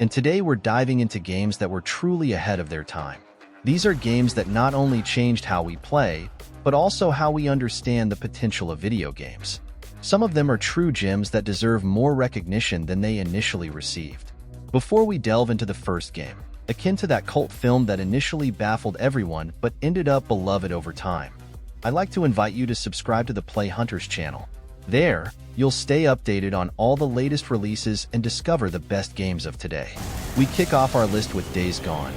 and today we're diving into games that were truly ahead of their time. These are games that not only changed how we play, but also how we understand the potential of video games. Some of them are true gems that deserve more recognition than they initially received. Before we delve into the first game, akin to that cult film that initially baffled everyone but ended up beloved over time, I'd like to invite you to subscribe to the Play Hunters channel. There, you'll stay updated on all the latest releases and discover the best games of today. We kick off our list with Days Gone,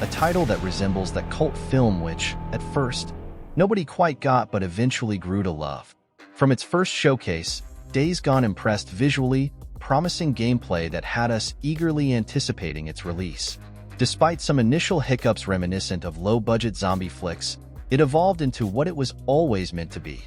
a title that resembles that cult film which, at first, nobody quite got but eventually grew to love. From its first showcase, Days Gone impressed visually, promising gameplay that had us eagerly anticipating its release. Despite some initial hiccups reminiscent of low-budget zombie flicks, it evolved into what it was always meant to be: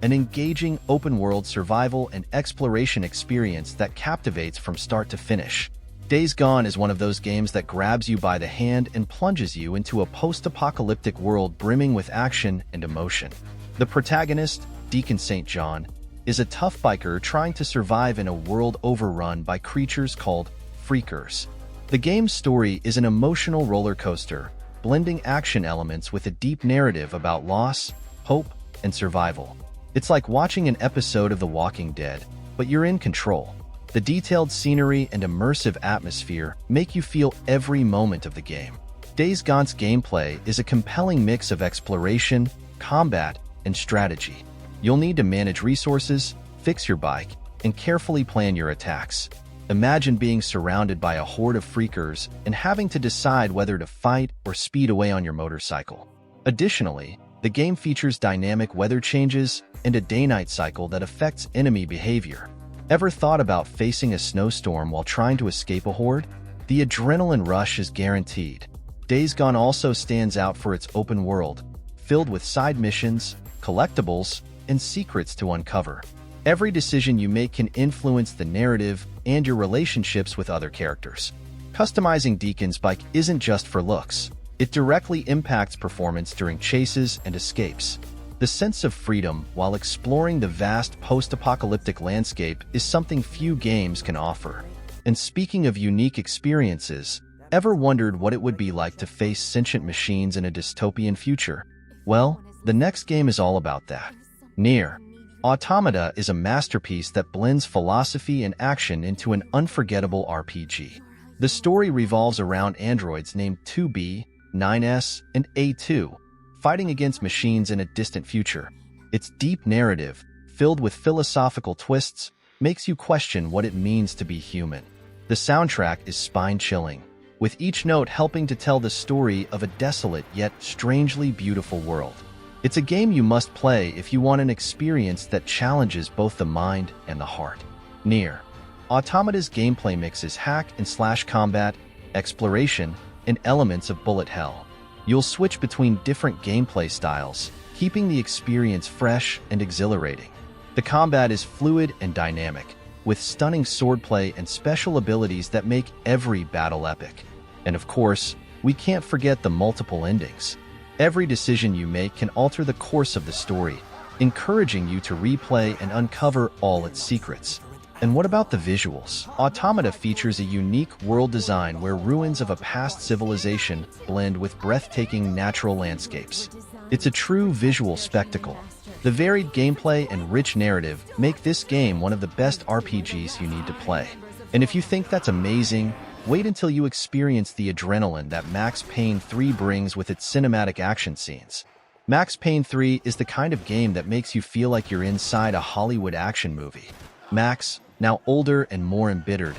an engaging open-world survival and exploration experience that captivates from start to finish. Days Gone is one of those games that grabs you by the hand and plunges you into a post-apocalyptic world brimming with action and emotion. The protagonist, Deacon St. John, is a tough biker trying to survive in a world overrun by creatures called freakers. The game's story is an emotional roller coaster, blending action elements with a deep narrative about loss, hope, and survival. It's like watching an episode of The Walking Dead, but you're in control. The detailed scenery and immersive atmosphere make you feel every moment of the game. Days Gone's gameplay is a compelling mix of exploration, combat, and strategy. You'll need to manage resources, fix your bike, and carefully plan your attacks. Imagine being surrounded by a horde of freakers and having to decide whether to fight or speed away on your motorcycle. Additionally, the game features dynamic weather changes and a day-night cycle that affects enemy behavior. Ever thought about facing a snowstorm while trying to escape a horde? The adrenaline rush is guaranteed. Days Gone also stands out for its open world, filled with side missions, collectibles, and secrets to uncover. Every decision you make can influence the narrative and your relationships with other characters. Customizing Deacon's bike isn't just for looks. It directly impacts performance during chases and escapes. The sense of freedom while exploring the vast post-apocalyptic landscape is something few games can offer. And speaking of unique experiences, ever wondered what it would be like to face sentient machines in a dystopian future? Well, the next game is all about that. Nier Automata is a masterpiece that blends philosophy and action into an unforgettable RPG. The story revolves around androids named 2B, 9S, and A2, fighting against machines in a distant future. Its deep narrative, filled with philosophical twists, makes you question what it means to be human. The soundtrack is spine-chilling, with each note helping to tell the story of a desolate yet strangely beautiful world. It's a game you must play if you want an experience that challenges both the mind and the heart. Nier Automata's gameplay mixes hack-and-slash combat, exploration, and elements of bullet hell. You'll switch between different gameplay styles, keeping the experience fresh and exhilarating. The combat is fluid and dynamic, with stunning swordplay and special abilities that make every battle epic. And of course, we can't forget the multiple endings. Every decision you make can alter the course of the story, encouraging you to replay and uncover all its secrets. And what about the visuals? Automata features a unique world design where ruins of a past civilization blend with breathtaking natural landscapes. It's a true visual spectacle. The varied gameplay and rich narrative make this game one of the best RPGs you need to play. And if you think that's amazing, wait until you experience the adrenaline that Max Payne 3 brings with its cinematic action scenes. Max Payne 3 is the kind of game that makes you feel like you're inside a Hollywood action movie. Max, now older and more embittered,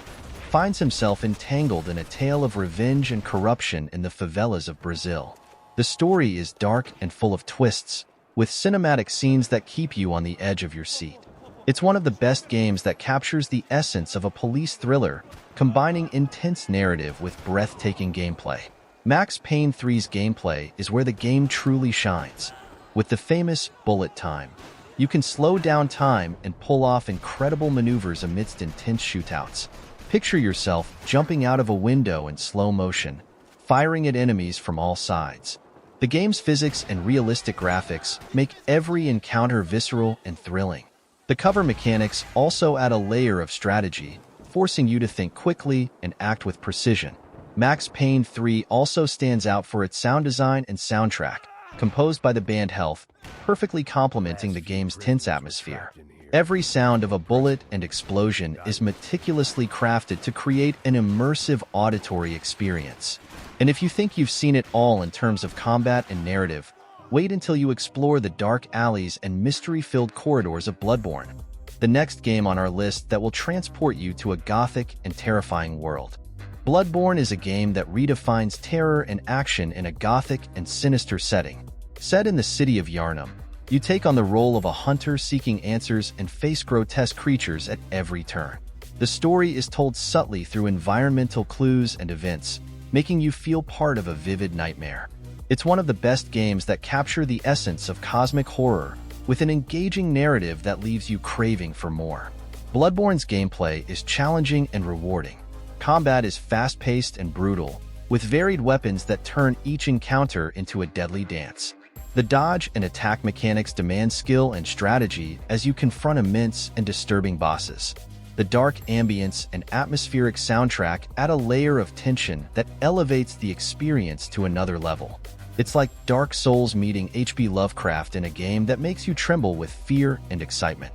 finds himself entangled in a tale of revenge and corruption in the favelas of Brazil. The story is dark and full of twists, with cinematic scenes that keep you on the edge of your seat. It's one of the best games that captures the essence of a police thriller, combining intense narrative with breathtaking gameplay. Max Payne 3's gameplay is where the game truly shines. With the famous bullet time, you can slow down time and pull off incredible maneuvers amidst intense shootouts. Picture yourself jumping out of a window in slow motion, firing at enemies from all sides. The game's physics and realistic graphics make every encounter visceral and thrilling. The cover mechanics also add a layer of strategy, forcing you to think quickly and act with precision. Max Payne 3 also stands out for its sound design and soundtrack, composed by the band Health, perfectly complementing the game's tense atmosphere. Every sound of a bullet and explosion is meticulously crafted to create an immersive auditory experience. And if you think you've seen it all in terms of combat and narrative, wait until you explore the dark alleys and mystery-filled corridors of Bloodborne, the next game on our list that will transport you to a gothic and terrifying world. Bloodborne is a game that redefines terror and action in a gothic and sinister setting. Set in the city of Yharnam, you take on the role of a hunter seeking answers and face grotesque creatures at every turn. The story is told subtly through environmental clues and events, making you feel part of a vivid nightmare. It's one of the best games that capture the essence of cosmic horror, with an engaging narrative that leaves you craving for more. Bloodborne's gameplay is challenging and rewarding. Combat is fast-paced and brutal, with varied weapons that turn each encounter into a deadly dance. The dodge and attack mechanics demand skill and strategy as you confront immense and disturbing bosses. The dark ambience and atmospheric soundtrack add a layer of tension that elevates the experience to another level. It's like Dark Souls meeting H.P. Lovecraft in a game that makes you tremble with fear and excitement.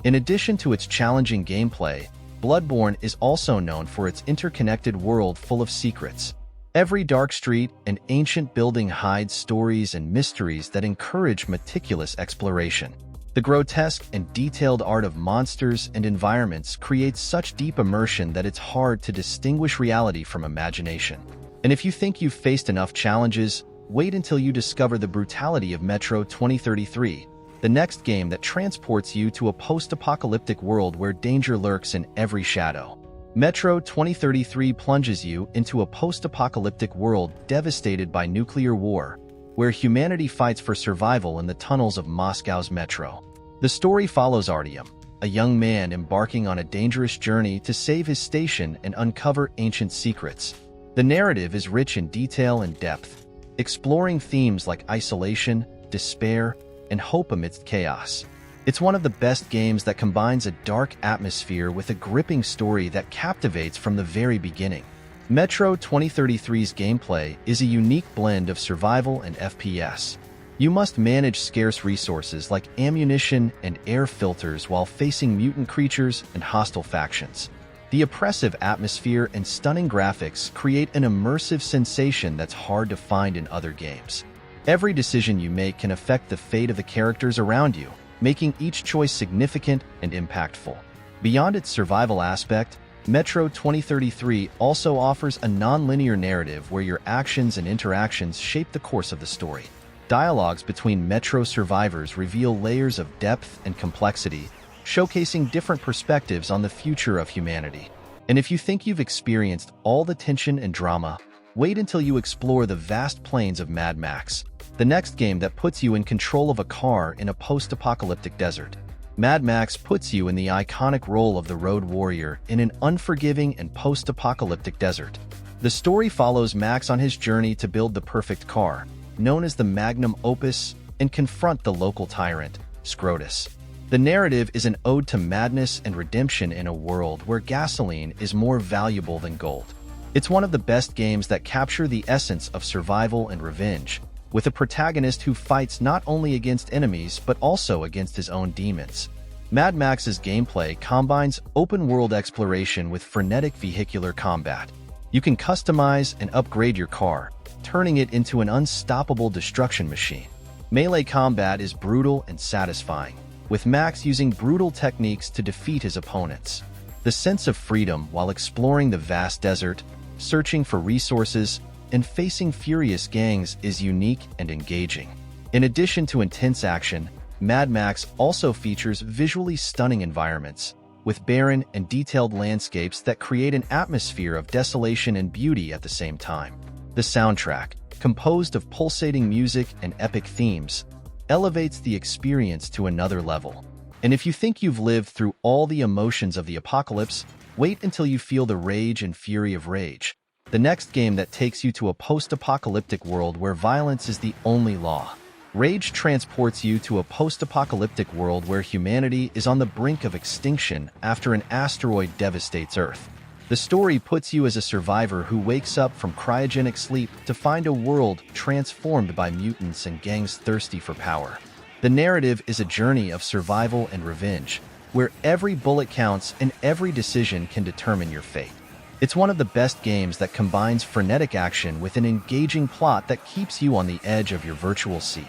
In addition to its challenging gameplay, Bloodborne is also known for its interconnected world full of secrets. Every dark street and ancient building hides stories and mysteries that encourage meticulous exploration. The grotesque and detailed art of monsters and environments creates such deep immersion that it's hard to distinguish reality from imagination. And if you think you've faced enough challenges, wait until you discover the brutality of Metro 2033, the next game that transports you to a post-apocalyptic world where danger lurks in every shadow. Metro 2033 plunges you into a post-apocalyptic world devastated by nuclear war, where humanity fights for survival in the tunnels of Moscow's metro. The story follows Artyom, a young man embarking on a dangerous journey to save his station and uncover ancient secrets. The narrative is rich in detail and depth, exploring themes like isolation, despair, and hope amidst chaos. It's one of the best games that combines a dark atmosphere with a gripping story that captivates from the very beginning. Metro 2033's gameplay is a unique blend of survival and FPS. You must manage scarce resources like ammunition and air filters while facing mutant creatures and hostile factions. The oppressive atmosphere and stunning graphics create an immersive sensation that's hard to find in other games. Every decision you make can affect the fate of the characters around you, making each choice significant and impactful. Beyond its survival aspect, Metro 2033 also offers a non-linear narrative where your actions and interactions shape the course of the story. Dialogues between Metro survivors reveal layers of depth and complexity, showcasing different perspectives on the future of humanity. And if you think you've experienced all the tension and drama, wait until you explore the vast plains of Mad Max, the next game that puts you in control of a car in a post-apocalyptic desert. Mad Max puts you in the iconic role of the road warrior in an unforgiving and post-apocalyptic desert. The story follows Max on his journey to build the perfect car, known as the Magnum Opus, and confront the local tyrant, Scrotus. The narrative is an ode to madness and redemption in a world where gasoline is more valuable than gold. It's one of the best games that capture the essence of survival and revenge, with a protagonist who fights not only against enemies but also against his own demons. Mad Max's gameplay combines open-world exploration with frenetic vehicular combat. You can customize and upgrade your car, turning it into an unstoppable destruction machine. Melee combat is brutal and satisfying, with Max using brutal techniques to defeat his opponents. The sense of freedom while exploring the vast desert, searching for resources, and facing furious gangs is unique and engaging. In addition to intense action, Mad Max also features visually stunning environments, with barren and detailed landscapes that create an atmosphere of desolation and beauty at the same time. The soundtrack, composed of pulsating music and epic themes, elevates the experience to another level. And if you think you've lived through all the emotions of the apocalypse, wait until you feel the rage and fury of Rage, the next game that takes you to a post-apocalyptic world where violence is the only law. Rage transports you to a post-apocalyptic world where humanity is on the brink of extinction after an asteroid devastates Earth. The story puts you as a survivor who wakes up from cryogenic sleep to find a world transformed by mutants and gangs thirsty for power. The narrative is a journey of survival and revenge, where every bullet counts and every decision can determine your fate. It's one of the best games that combines frenetic action with an engaging plot that keeps you on the edge of your virtual seat.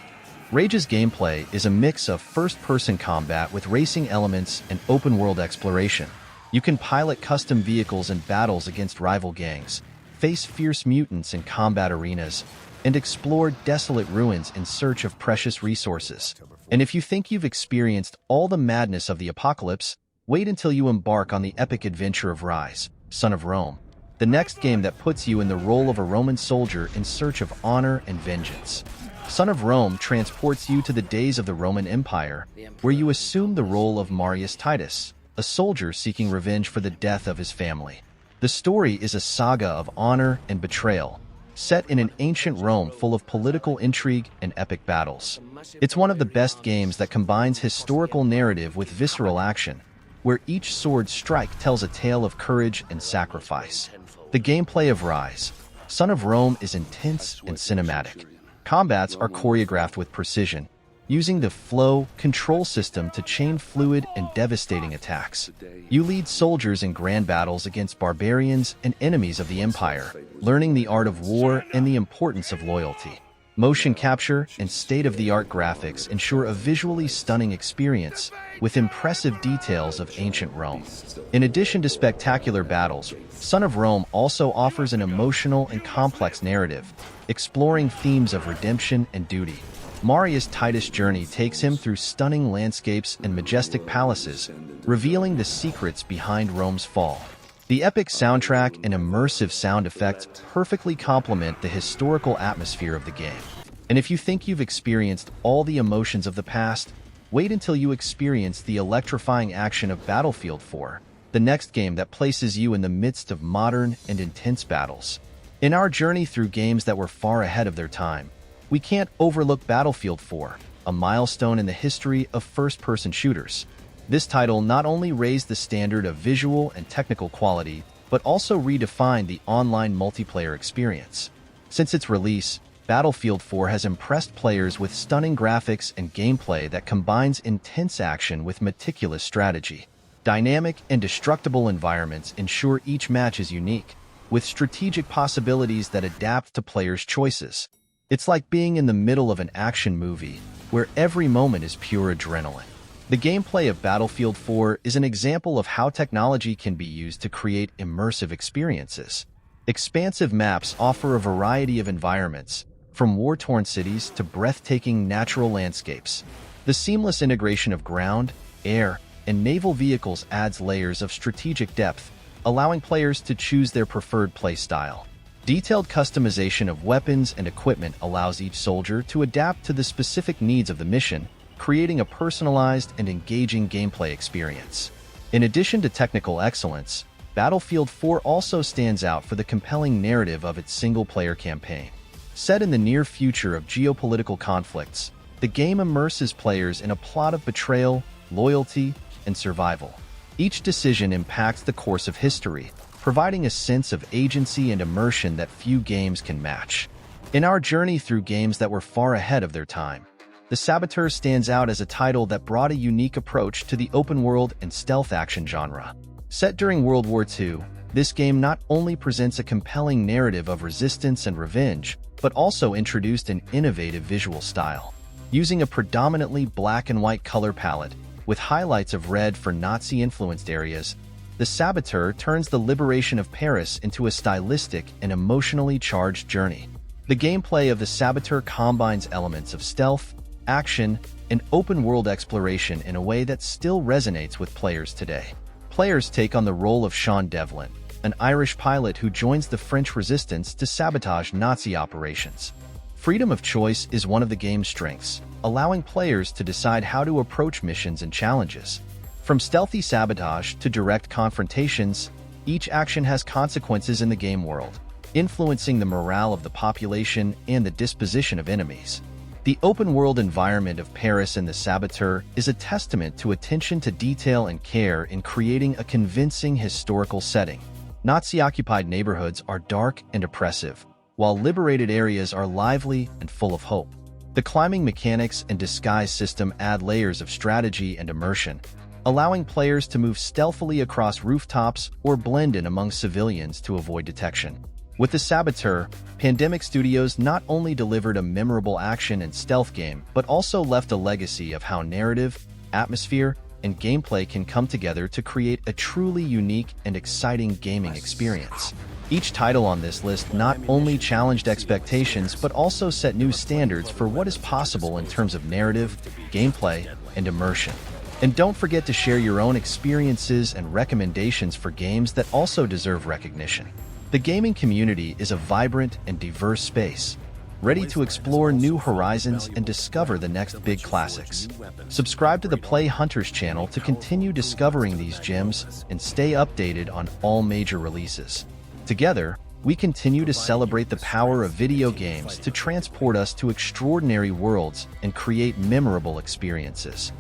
Rage's gameplay is a mix of first-person combat with racing elements and open-world exploration. You can pilot custom vehicles in battles against rival gangs, face fierce mutants in combat arenas, and explore desolate ruins in search of precious resources. And if you think you've experienced all the madness of the apocalypse, wait until you embark on the epic adventure of Rise, Son of Rome, the next game that puts you in the role of a Roman soldier in search of honor and vengeance. Son of Rome transports you to the days of the Roman Empire, where you assume the role of Marius Titus, a soldier seeking revenge for the death of his family. The story is a saga of honor and betrayal, set in an ancient Rome full of political intrigue and epic battles. It's one of the best games that combines historical narrative with visceral action, where each sword strike tells a tale of courage and sacrifice. The gameplay of Rise, Son of Rome is intense and cinematic. Combats are choreographed with precision, using the flow control system to chain fluid and devastating attacks. You lead soldiers in grand battles against barbarians and enemies of the Empire, learning the art of war and the importance of loyalty. Motion capture and state-of-the-art graphics ensure a visually stunning experience with impressive details of ancient Rome. In addition to spectacular battles, Son of Rome also offers an emotional and complex narrative, exploring themes of redemption and duty. Marius Titus' journey takes him through stunning landscapes and majestic palaces, revealing the secrets behind Rome's fall. The epic soundtrack and immersive sound effects perfectly complement the historical atmosphere of the game. And if you think you've experienced all the emotions of the past, wait until you experience the electrifying action of Battlefield 4, the next game that places you in the midst of modern and intense battles. In our journey through games that were far ahead of their time, we can't overlook Battlefield 4, a milestone in the history of first-person shooters. This title not only raised the standard of visual and technical quality, but also redefined the online multiplayer experience. Since its release, Battlefield 4 has impressed players with stunning graphics and gameplay that combines intense action with meticulous strategy. Dynamic and destructible environments ensure each match is unique, with strategic possibilities that adapt to players' choices. It's like being in the middle of an action movie, where every moment is pure adrenaline. The gameplay of Battlefield 4 is an example of how technology can be used to create immersive experiences. Expansive maps offer a variety of environments, from war-torn cities to breathtaking natural landscapes. The seamless integration of ground, air, and naval vehicles adds layers of strategic depth, allowing players to choose their preferred playstyle. Detailed customization of weapons and equipment allows each soldier to adapt to the specific needs of the mission, creating a personalized and engaging gameplay experience. In addition to technical excellence, Battlefield 4 also stands out for the compelling narrative of its single-player campaign. Set in the near future of geopolitical conflicts, the game immerses players in a plot of betrayal, loyalty, and survival. Each decision impacts the course of history, providing a sense of agency and immersion that few games can match. In our journey through games that were far ahead of their time, The Saboteur stands out as a title that brought a unique approach to the open-world and stealth action genre. Set during World War II, this game not only presents a compelling narrative of resistance and revenge, but also introduced an innovative visual style. Using a predominantly black and white color palette, with highlights of red for Nazi-influenced areas, The Saboteur turns the liberation of Paris into a stylistic and emotionally charged journey. The gameplay of The Saboteur combines elements of stealth, action, and open-world exploration in a way that still resonates with players today. Players take on the role of Sean Devlin, an Irish pilot who joins the French resistance to sabotage Nazi operations. Freedom of choice is one of the game's strengths, allowing players to decide how to approach missions and challenges. From stealthy sabotage to direct confrontations, each action has consequences in the game world, influencing the morale of the population and the disposition of enemies. The open-world environment of Paris and the Saboteur is a testament to attention to detail and care in creating a convincing historical setting. Nazi-occupied neighborhoods are dark and oppressive, while liberated areas are lively and full of hope. The climbing mechanics and disguise system add layers of strategy and immersion, allowing players to move stealthily across rooftops or blend in among civilians to avoid detection. With the Saboteur, Pandemic Studios not only delivered a memorable action and stealth game, but also left a legacy of how narrative, atmosphere, and gameplay can come together to create a truly unique and exciting gaming experience. Each title on this list not only challenged expectations, but also set new standards for what is possible in terms of narrative, gameplay, and immersion. And don't forget to share your own experiences and recommendations for games that also deserve recognition. The gaming community is a vibrant and diverse space, ready to explore new horizons and discover the next big classics. Subscribe to the Play Hunters channel to continue discovering these gems and stay updated on all major releases. Together, we continue to celebrate the power of video games to transport us to extraordinary worlds and create memorable experiences.